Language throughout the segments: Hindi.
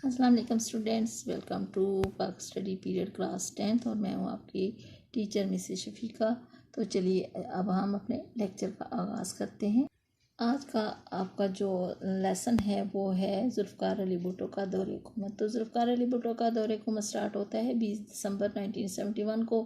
अस्सलाम वालेकुम स्टूडेंट्स, वेलकम टू पाक स्टडी पीरियड क्लास 10th और मैं हूँ आपकी टीचर मिसेस शफीका। तो चलिए अब हम अपने लेक्चर का आगाज़ करते हैं। आज का आपका जो लेसन है वो है जुल्फ़कार अली भुट्टो का दौरे हुकूमत। तो जुल्फ़कार अली भुट्टो का दौरे हुकूमत स्टार्ट होता है 20 दिसंबर 1971 को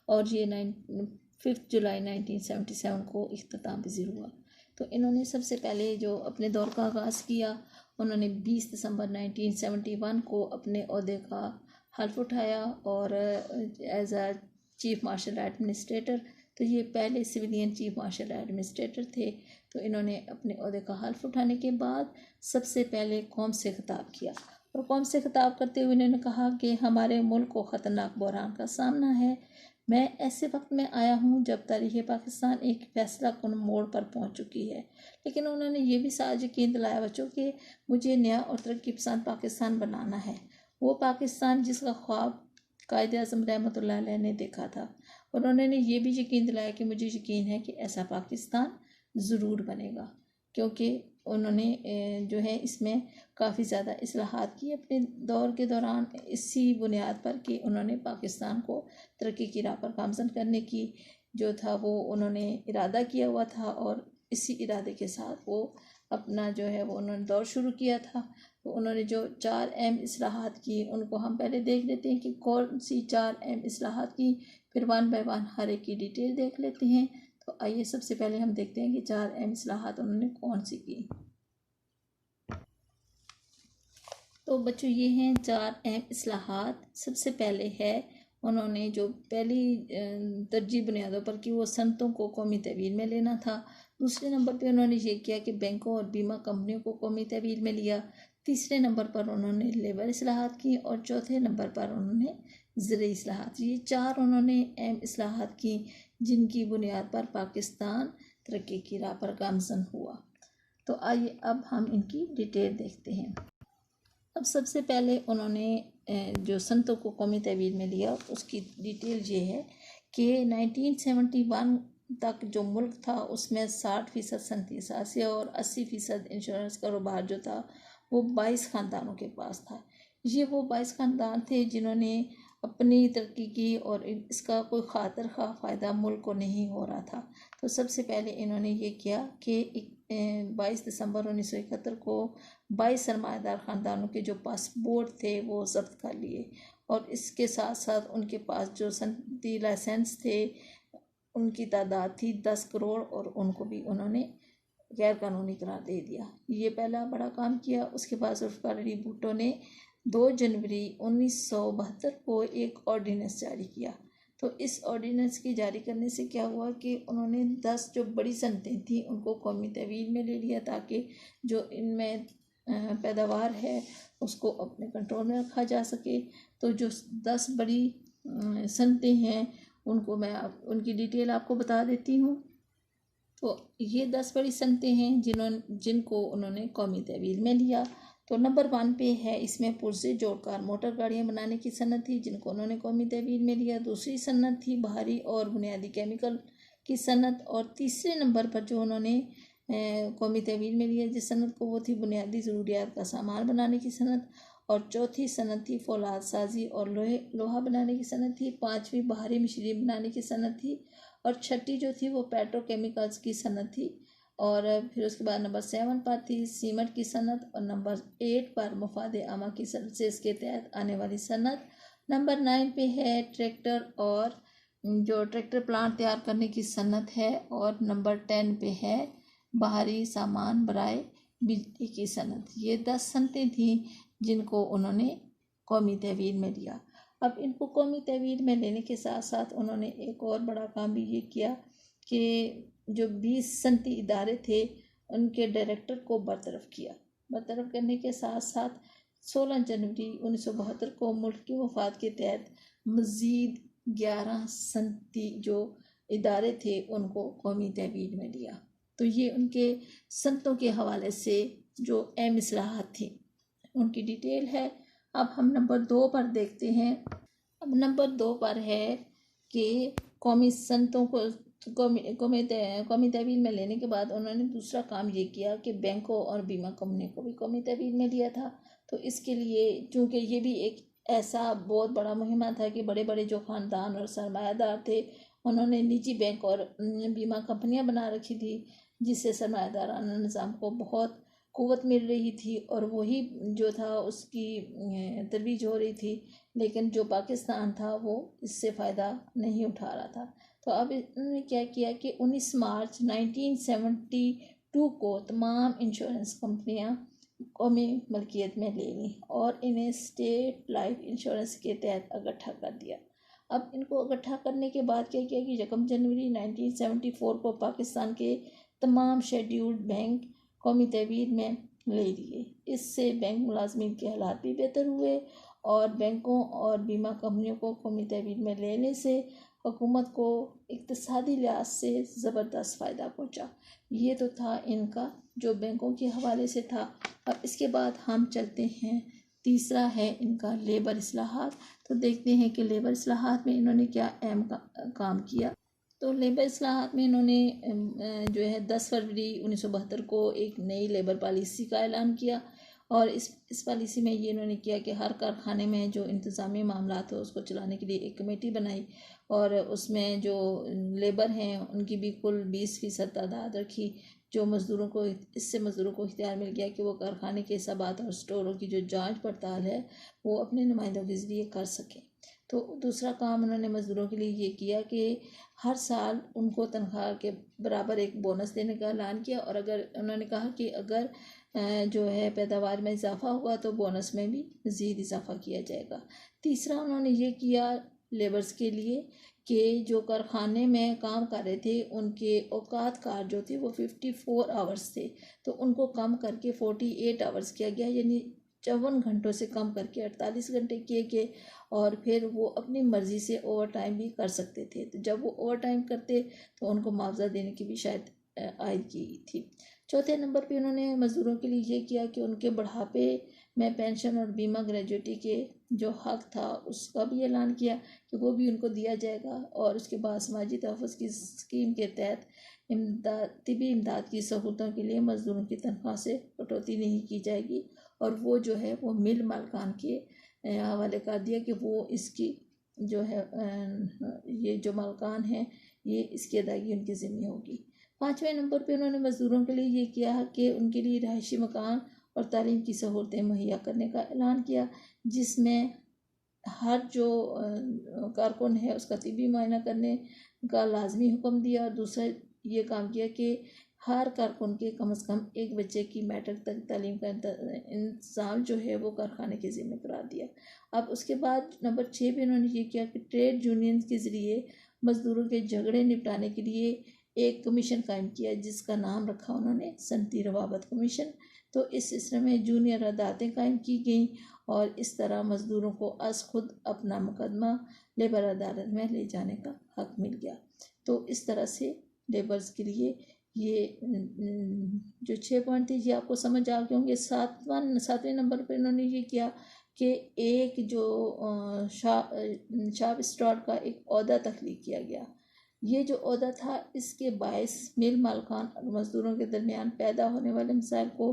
और ये 5 जुलाई 1977 को इख्तिताम पज़ीर हुआ। तो इन्होंने सबसे पहले जो अपने दौर का आगाज़ किया, उन्होंने 20 दिसंबर 1971 को अपने ओहदे का हल्फ उठाया और एज आ चीफ मार्शल एडमिनिस्ट्रेटर, तो ये पहले सिविलियन चीफ मार्शल एडमिनिस्ट्रेटर थे। तो इन्होंने अपने ओहदे का हल्फ उठाने के बाद सबसे पहले कौम से खिताब किया और कौम से खिताब करते हुए इन्होंने कहा कि हमारे मुल्क को ख़तरनाक बहरान का सामना है। मैं ऐसे वक्त में आया हूँ जब तारीख़ पाकिस्तान एक फैसला कुन मोड़ पर पहुँच चुकी है, लेकिन उन्होंने ये भी साथ यकीन दिलाया बच्चों कि मुझे नया और तरक्की पसंद पाकिस्तान बनाना है, वो पाकिस्तान जिसका ख्वाब कायद-ए-आज़म रहमतुल्लाह अलैह ने देखा था। उन्होंने ये भी यकीन दिलाया कि मुझे यकीन है कि ऐसा पाकिस्तान ज़रूर बनेगा, क्योंकि उन्होंने जो है इसमें काफ़ी ज़्यादा इस्लाहात की अपने दौर के दौरान, इसी बुनियाद पर कि उन्होंने पाकिस्तान को तरक्की की राह पर गामज़न करने की जो था वो उन्होंने इरादा किया हुआ था और इसी इरादे के साथ वो अपना जो है वो उन्होंने दौर शुरू किया था। तो उन्होंने जो 4 अहम इस्लाहात की उनको हम पहले देख लेते हैं कि कौन सी 4 अहम इस्लाहात की, फिर वन बाय वन हर एक की डिटेल देख लेते हैं। तो आइए सबसे पहले हम देखते हैं कि 4 अहम इस्लाहात उन्होंने कौन सी की। तो बच्चों ये हैं 4 अहम इस्लाहात। सबसे पहले है उन्होंने जो पहली तरजीह बुनियादों पर कि वो सनतों को कौमी तहवील में लेना था। दूसरे नंबर पे उन्होंने ये किया कि बैंकों और बीमा कंपनियों को कौमी तहवील में लिया। तीसरे नंबर पर उन्होंने लेबर इस्लाहात की और चौथे नंबर पर उन्होंने ज़रूरी इस्लाहात। ये 4 उन्होंने अहम इस्लाहात की जिनकी बुनियाद पर पाकिस्तान तरक्की की राह पर गामज़न हुआ। तो आइए अब हम इनकी डिटेल देखते हैं। अब सबसे पहले उन्होंने जो सनतों को कौमी तहवील में लिया उसकी डिटेल ये है कि 1971 तक जो मुल्क था उसमें 60% सनती असासिया और 80% इंश्योरेंस कारोबार जो था वो 22 ख़ानदानों के पास था। ये वो 22 ख़ानदान थे जिन्होंने अपनी तरक्की की और इसका कोई खातिर खा फ़ायदा मुल्क को नहीं हो रहा था। तो सबसे पहले इन्होंने ये किया कि 22 दिसंबर 1971 को 22 सरमायादार ख़ानदानों के जो पासपोर्ट थे वो जब्त कर लिए और इसके साथ साथ उनके पास जो सनती लाइसेंस थे उनकी तादाद थी 10 करोड़ और उनको भी उन्होंने गैर कानूनी करार दे दिया। ये पहला बड़ा काम किया। उसके बाद जुल्फ़कार अली भुट्टो ने 2 जनवरी 1972 को एक ऑर्डिनेंस जारी किया। तो इस ऑर्डिनेंस के जारी करने से क्या हुआ कि उन्होंने 10 जो बड़ी सनतें थी उनको कौमी तहवील में ले लिया ताकि जो इनमें पैदावार है उसको अपने कंट्रोल में रखा जा सके। तो जो 10 बड़ी सनतें हैं उनको मैं उनकी डिटेल आपको बता देती हूँ। तो ये 10 बड़ी सनतें हैं जिनको उन्होंने कौमी तहवील में लिया। तो नंबर 1 पे है, इसमें पुर्जे जोड़कर मोटर गाड़ियाँ बनाने की सनत थी जिनको उन्होंने कौमी तहवील में लिया। दूसरी सनत थी भारी और बुनियादी केमिकल की सनत और तीसरे नंबर पर जो उन्होंने कौमी तहवील में लिया जिस सनत को वो थी बुनियादी ज़रूरियात का सामान बनाने की सनत और चौथी सनत थी फौलाद साजी और लोहा बनाने की सनत थी। 5वीं भारी मशीनरी बनाने की सनत थी और छठी जो थी वो पेट्रोकेमिकल्स की सनत थी। और फिर उसके बाद नंबर 7 पर थी सीमेंट की सनत और नंबर 8 पर मुफाद आमा की सनत से इसके तहत आने वाली सनत। नंबर 9 पे है ट्रैक्टर और जो ट्रैक्टर प्लांट तैयार करने की सनत है और नंबर 10 पे है बाहरी सामान बराए बिजली की सनत। ये 10 सनतें थी जिनको उन्होंने कौमी तहवील में लिया। अब इनको कौमी तहवील में लेने के साथ साथ उन्होंने एक और बड़ा काम भी ये किया कि जो 20 सनती इदारे थे उनके डायरेक्टर को बरतरफ किया। बरतरफ करने के साथ साथ 16 जनवरी 1972 को मुल्क की वफात के तहत मज़ीद 11 सनती जो इदारे थे उनको कौमी तहवील में लिया। तो ये उनके सनतों के हवाले से जो अहम इस्लाहात थी उनकी डिटेल है। अब हम नंबर 2 पर देखते हैं। अब नंबर 2 पर है कि कौमी सनतों को कौमी तहवील में लेने के बाद उन्होंने दूसरा काम ये किया कि बैंकों और बीमा कंपनियों को भी कौमी तहवील में लिया था। तो इसके लिए चूँकि ये भी एक ऐसा बहुत बड़ा मुहिम था कि बड़े बड़े जो ख़ानदान और सरमायादार थे उन्होंने निजी बैंक और बीमा कंपनियां बना रखी थी, जिससे सरमायादाराना निज़ाम को बहुत क़ुव्वत मिल रही थी और वही जो था उसकी तरवीज हो रही थी। लेकिन जो पाकिस्तान था वो इससे फ़ायदा नहीं उठा रहा था। तो अब इन्होंने क्या किया कि 19 मार्च 1972 को तमाम इंश्योरेंस कंपनियां कौमी मलकियत में ले ली और इन्हें स्टेट लाइफ इंश्योरेंस के तहत इकट्ठा कर दिया। अब इनको इकट्ठा करने के बाद क्या किया कि 1 जनवरी 1974 को पाकिस्तान के तमाम शेड्यूल्ड बैंक कौमी तहवील में ले लिए। इससे बैंक मुलाजमीन के हालात भी बेहतर हुए और बैंकों और बीमा कंपनियों को कौमी तहवील में लेने से हुकूमत को इक्तिसादी लिहाज से ज़बरदस्त फ़ायदा पहुंचा। ये तो था इनका जो बैंकों के हवाले से था। और इसके बाद हम चलते हैं, तीसरा है इनका लेबर इस्लाहात। तो देखते हैं कि लेबर इस्लाहात में इन्होंने क्या अहम काम किया। तो लेबर इस्लाहात में इन्होंने जो है 10 फरवरी 1972 को एक नई लेबर पॉलिसी का ऐलान किया और इस पॉलिसी में ये इन्होंने किया कि हर कारखाने में जो इंतज़ामी मामला थे उसको चलाने के लिए एक कमेटी बनाई और उसमें जो लेबर हैं उनकी भी कुल 20% तादाद रखी। जो मज़दूरों को इससे मज़दूरों को इख्तियार मिल गया कि वो कारखाने के हिसाबात और स्टोरों की जो जांच पड़ताल है वो अपने नुमाइंदों के ज़रिए कर सकें। तो दूसरा काम उन्होंने मज़दूरों के लिए ये किया कि हर साल उनको तनख्वाह के बराबर एक बोनस देने का ऐलान किया और अगर उन्होंने कहा कि अगर जो है पैदावार में इजाफ़ा हुआ तो बोनस में भी मज़ीद इजाफ़ा किया जाएगा। तीसरा उन्होंने ये किया लेबर्स के लिए कि जो कारखाने में काम कर रहे थे उनके औकात कार जो थे वो 54 आवर्स थे, तो उनको कम करके 48 आवर्स किया गया, यानी 54 घंटों से कम करके 48 घंटे किए गए और फिर वो अपनी मर्ज़ी से ओवर टाइम भी कर सकते थे। तो जब वो ओवर टाइम करते तो उनको मुआवजा देने की भी शायद आयद की थी। चौथे नंबर पे उन्होंने मज़दूरों के लिए ये किया कि उनके बुढ़ापे में पेंशन और बीमा ग्रेजुएटी के जो हक़ था उसका भी ऐलान किया कि वो भी उनको दिया जाएगा और उसके बाद समाजी तहफ़्फ़ुज़ की स्कीम के तहत तिबी इमदाद की सहूलतों के लिए मज़दूरों की तनख्वाह से कटौती नहीं की जाएगी और वो जो है वो मिल मालकान के हवाले कर दिया कि वो इसकी जो है ये जो मालकान हैं ये इसकी अदायगी उनकी ज़िम्मे होगी। 5वें नंबर पे उन्होंने मज़दूरों के लिए ये किया कि उनके लिए रहायशी मकान और तालीम की सहूलतें मुहैया करने का ऐलान किया, जिसमें हर जो कारकुन है उसका तिबी मुआयना करने का लाजमी हुक्म दिया और दूसरा ये काम किया कि हर कारकुन के कम से कम एक बच्चे की मैट्रिक तक तालीम का इंतज़ाम जो है वो कारखाने के ज़िम्मे करार दिया। अब उसके बाद नंबर 6 पे उन्होंने ये किया कि ट्रेड यूनियन के ज़रिए मज़दूरों के झगड़े निपटाने के लिए एक कमीशन कायम किया जिसका नाम रखा उन्होंने सनती रवाबत कमीशन। तो इस सिलसिले में जूनियर अदालतें कायम की गई और इस तरह मज़दूरों को अज़ खुद अपना मुकदमा लेबर अदालत में ले जाने का हक़ मिल गया। तो इस तरह से लेबर्स के लिए ये जो 6 पॉइंट थे ये आपको समझ आ गए होंगे। 7वें नंबर पर इन्होंने ये किया कि एक जो शाप स्टॉड का एक ओहदा तख्लीक किया गया। ये जो ओहदा था इसके बायस मिल मालकान और मज़दूरों के दरमियान पैदा होने वाले मसाइल को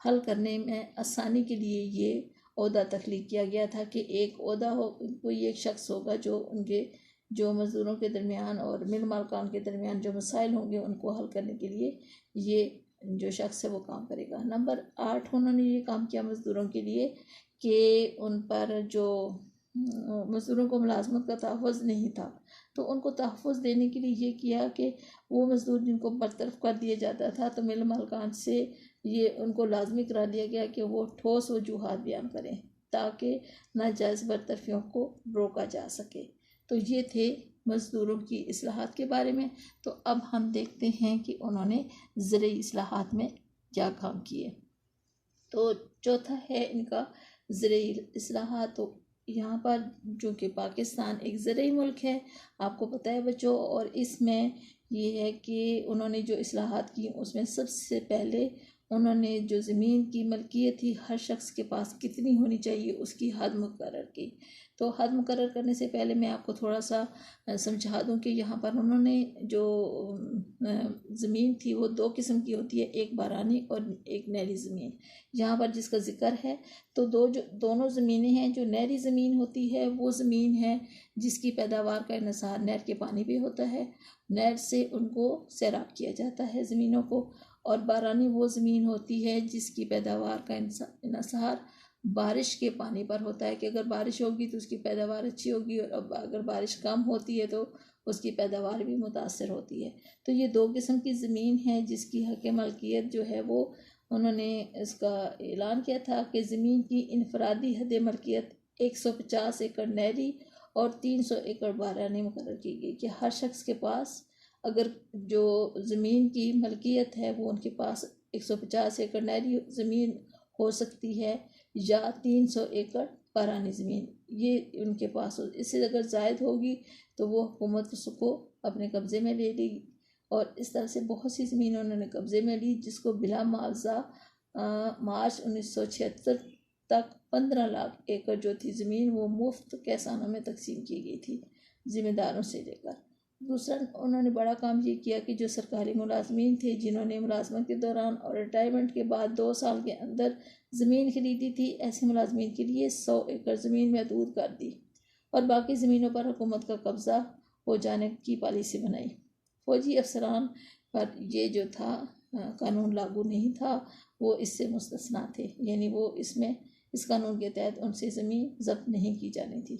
हल करने में आसानी के लिए ये ओहदा तख्लीक किया गया था कि एक ओहदा हो, कोई एक शख्स होगा जो उनके जो मज़दूरों के दरमियान और मिल मालकान के दरमियान जो मसाइल होंगे उनको हल करने के लिए ये जो शख्स है वो काम करेगा। नंबर 8 उन्होंने ये काम किया मज़दूरों के लिए कि उन पर जो मज़दूरों को मुलाजमत का तहफ़्फ़ुज़ नहीं था तो उनको तहफ़्फ़ुज़ देने के लिए ये किया कि वो मज़दूर जिनको बरतरफ कर दिया जाता था तो मिल मालकान से ये उनको लाजमी करा दिया गया कि वो ठोस वजूहात बयान करें ताकि नाजायज़ बरतरफियों को रोका जा सके। तो ये थे मज़दूरों की इस्लाहात के बारे में। तो अब हम देखते हैं कि उन्होंने ज़रई इस्लाहात में क्या काम किए। तो चौथा है इनका ज़रई इस्लाहात। तो यहाँ पर जो कि पाकिस्तान एक ज़रई मुल्क है आपको पता है बच्चों, और इसमें ये है कि उन्होंने जो इस्लाहात की उसमें सबसे पहले उन्होंने जो ज़मीन की मलकियत थी हर शख्स के पास कितनी होनी चाहिए उसकी हद मुकर्रर की। तो हद मुकर्रर करने से पहले मैं आपको थोड़ा सा समझा दूं कि यहाँ पर उन्होंने जो ज़मीन थी वो दो किस्म की होती है, एक बारानी और एक नहरी ज़मीन। यहाँ पर जिसका ज़िक्र है तो दोनों ज़मीनें हैं। जो नहरी ज़मीन होती है वो ज़मीन है जिसकी पैदावार का इन्हिसार नहर के पानी पे होता है, नहर से उनको सैराब किया जाता है ज़मीनों को। और बारानी वो ज़मीन होती है जिसकी पैदावार का इन्हिसार बारिश के पानी पर होता है कि अगर बारिश होगी तो उसकी पैदावार अच्छी होगी, और अब अगर बारिश कम होती है तो उसकी पैदावार भी मुतासर होती है। तो ये दो किस्म की ज़मीन है जिसकी हक़ मलकियत जो है वो उन्होंने इसका ऐलान किया था कि ज़मीन की इनफरादी हद मलकियत 150 एकड़ नहरी और 300 एकड़ बारानी मुकर्रर की गई कि हर शख्स के पास अगर जो ज़मीन की मलकियत है वो उनके पास 150 एकड़ नहरी ज़मीन हो सकती है या 300 एकड़ बारानी ज़मीन ये उनके पास हो। इससे अगर ज़ायद होगी तो वो हुकूमत उसको अपने कब्ज़े में ले लेगी। और इस तरह से बहुत सी ज़मीन उन्होंने कब्ज़े में ली, जिसको बिला मुआवजा मार्च 1976 तक 15 लाख एकड़ जो थी ज़मीन वो मुफ्त किसानों में तकसीम की गई थी, ज़िम्मेदारों से लेकर। दूसरा उन्होंने बड़ा काम ये किया कि जो सरकारी मुलाजमीन थे जिन्होंने मुलाजमत के दौरान और रिटायरमेंट के बाद 2 साल के अंदर ज़मीन खरीदी थी, ऐसे मुलाजमीन के लिए 100 एकड़ ज़मीन महदूद कर दी और बाकी ज़मीनों पर हुकूमत का कब्ज़ा हो जाने की पॉलिसी बनाई। फौजी अफसरान पर ये जो था कानून लागू नहीं था, वो इससे मुस्तस्ना थे, यानी वो इस कानून के तहत उनसे ज़मीन ज़ब्त नहीं की जानी थी।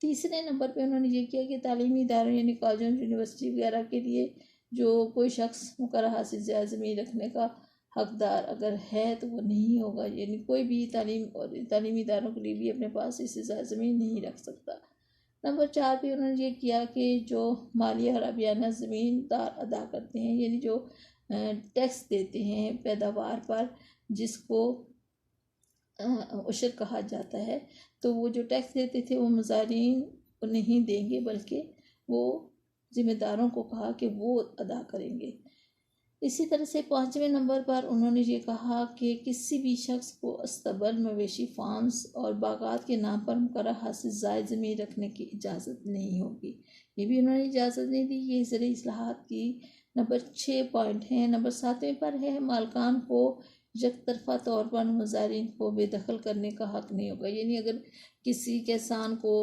तीसरे नंबर पे उन्होंने ये किया कि तालीमी इदारों यानी कॉलेजों यूनिवर्सिटी वगैरह के लिए जो कोई शख्स मुकर्रर से ज़्यादा ज़मीन रखने का हकदार अगर है तो वो नहीं होगा, यानी कोई भी तालीमी इदारों के लिए भी अपने पास इससे ज़्यादा ज़मीन नहीं रख सकता। नंबर 4 पे उन्होंने ये किया कि जो मालिया और अबियाना ज़मींदार अदा करते हैं, यानी जो टैक्स देते हैं पैदावार पर जिसको उशर कहा जाता है, तो वो जो टैक्स देते थे वो मुज़ारिन को नहीं देंगे बल्कि वो ज़िम्मेदारों को कहा कि वो अदा करेंगे। इसी तरह से 5वें नंबर पर उन्होंने ये कहा कि किसी भी शख्स को अस्तबल मवेशी फार्म्स और बागात के नाम पर मुकर्रर हद से ज़ायद ज़मीन रखने की इजाज़त नहीं होगी, ये भी उन्होंने इजाज़त नहीं दी। ये ज़रूरी इस्लाहात की नंबर 6 पॉइंट हैं। नंबर 7वें पर है मालकान को यकतरफा तौर पर मुज़ारिन को बेदखल करने का हक़ नहीं होगा, यानी अगर किसी किसान को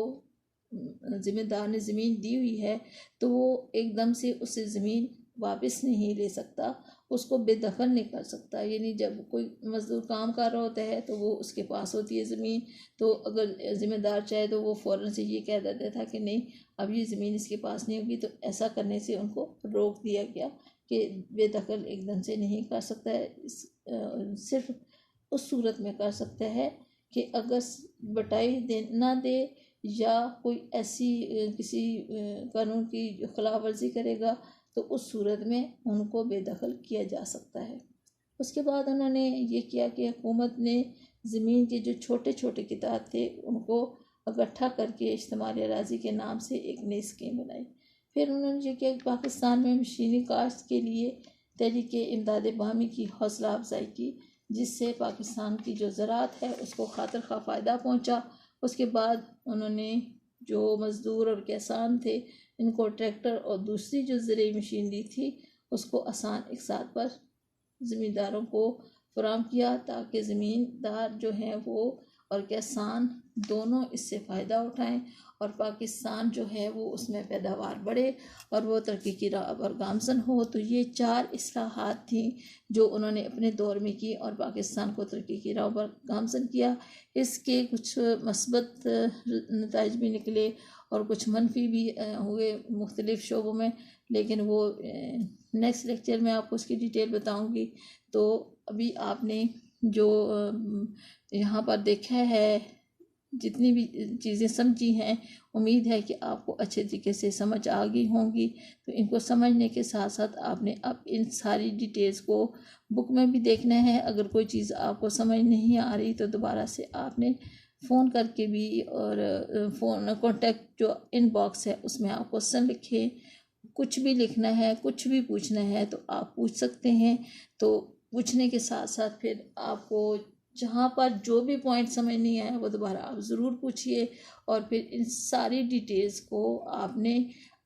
ज़िम्मेदार ने ज़मीन दी हुई है तो वो एकदम से उससे ज़मीन वापस नहीं ले सकता, उसको बेदखल नहीं कर सकता। यानी जब कोई मज़दूर काम कर रहा होता है तो वो उसके पास होती है ज़मीन, तो अगर ज़िम्मेदार चाहे तो वो फ़ौरन से ये कह देता था कि नहीं अब ये ज़मीन इसके पास नहीं होगी, तो ऐसा करने से उनको रोक दिया गया कि बेदखल एकदम से नहीं कर सकता है। सिर्फ उस सूरत में कर सकता है कि अगर बटाई ना दे या कोई ऐसी किसी कानून की खिलाफ वर्जी करेगा तो उस सूरत में उनको बेदखल किया जा सकता है। उसके बाद उन्होंने ये किया कि हुकूमत ने ज़मीन के जो छोटे छोटे किताब थे उनको इकट्ठा करके इज्तिमाई अराज़ी के नाम से एक नई स्कीम बनाई। फिर उन्होंने ये किया कि पाकिस्तान में मशीनी काश्त के लिए तहरीक इमदाद बाहमी की हौसला अफजाई की, जिससे पाकिस्तान की जो ज़राअत है उसको खातिर खा फ़ायदा पहुँचा। उसके बाद उन्होंने जो मज़दूर और किसान थे इनको ट्रैक्टर और दूसरी जो ज़रूरी मशीनरी थी उसको आसान इकसात पर ज़मींदारों को फराहम किया ताकि ज़मींदार जो हैं वो और किसान दोनों इससे फ़ायदा उठाएं और पाकिस्तान जो है वो उसमें पैदावार बढ़े और वो तरक्की की राह पर गामज़न हो। तो ये 4 इस्लाहात थी जो उन्होंने अपने दौर में की और पाकिस्तान को तरक्की की राह पर गामज़न किया। इसके कुछ मस्बत नताइज भी निकले और कुछ मनफी भी हुए मुख्तलिफ़ शोबों में, लेकिन वो नेक्स्ट लेक्चर में आपको उसकी डिटेल बताऊंगी। तो अभी आपने जो यहाँ पर देखा है, जितनी भी चीज़ें समझी हैं, उम्मीद है कि आपको अच्छे तरीके से समझ आ गई होंगी। तो इनको समझने के साथ साथ आपने अब इन सारी डिटेल्स को बुक में भी देखना है। अगर कोई चीज़ आपको समझ नहीं आ रही तो दोबारा से आपने फ़ोन करके भी और फ़ोन कॉन्टेक्ट जो इनबॉक्स है उसमें आप क्वेश्चन लिखें, कुछ भी लिखना है, कुछ भी पूछना है तो आप पूछ सकते हैं। तो पूछने के साथ साथ फिर आपको जहाँ पर जो भी पॉइंट समझ नहीं आया वो दोबारा आप ज़रूर पूछिए, और फिर इन सारी डिटेल्स को आपने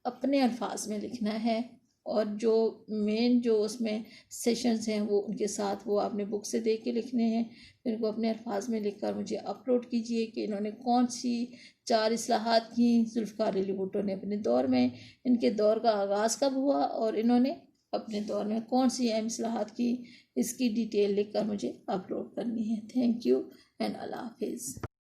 अपने अल्फाज में लिखना है, और जो मेन जो उसमें सेशंस हैं वो उनके साथ वो आपने बुक से देख के लिखने हैं। फिर इनको अपने अल्फाज में लिखकर मुझे अपलोड कीजिए कि इन्होंने कौन सी 4 इस्लाहात की जुल्फ़िकार अली भुट्टो ने अपने दौर में, इनके दौर का आगाज़ कब हुआ और इन्होंने अपने दौर में कौन सी अहम इस्लाहात की, इसकी डिटेल लिखकर मुझे अपलोड करनी है। थैंक यू एंड अल्लाह हाफिज़।